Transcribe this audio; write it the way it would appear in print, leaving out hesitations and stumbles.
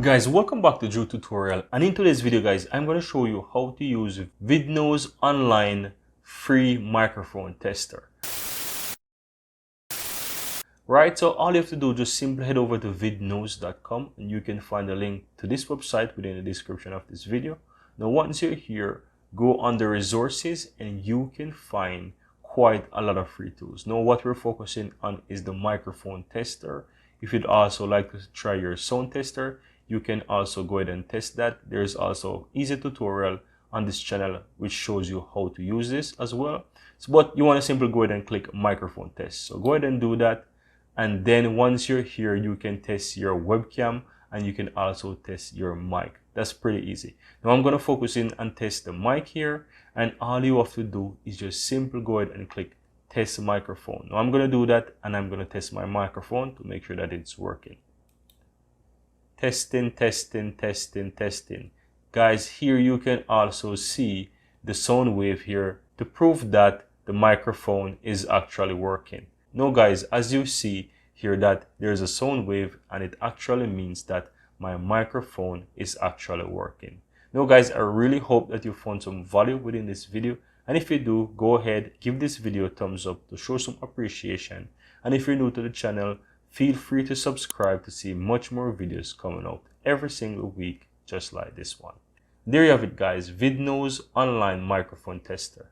Guys, welcome back to Drew Tutorial, and in today's video guys, I'm going to show you how to use Vidnoz online free microphone tester. Right, so all you have to do, just simply head over to vidnoz.com and you can find a link to this website within the description of this video. Now once you're here, go under resources and you can find quite a lot of free tools. Now what we're focusing on is the microphone tester. If you'd also like to try your sound tester, you can also go ahead and test that. There's also easy tutorial on this channel which shows you how to use this as well. But you want to simply go ahead and click microphone test. So go ahead and do that. And then once you're here, you can test your webcam and you can also test your mic. That's pretty easy. Now I'm going to focus in and test the mic here. And all you have to do is just simply go ahead and click test microphone. Now I'm going to do that and I'm going to test my microphone to make sure that it's working. Testing, testing, testing, testing. Guys, here you can also see the sound wave here to prove that the microphone is actually working. Now guys, as you see here that there's a sound wave and it actually means that my microphone is actually working. Now guys, I really hope that you found some value within this video. And if you do, go ahead, give this video a thumbs up to show some appreciation. And if you're new to the channel, feel free to subscribe to see much more videos coming out every single week, just like this one. There you have it guys, Vidnoz online microphone tester.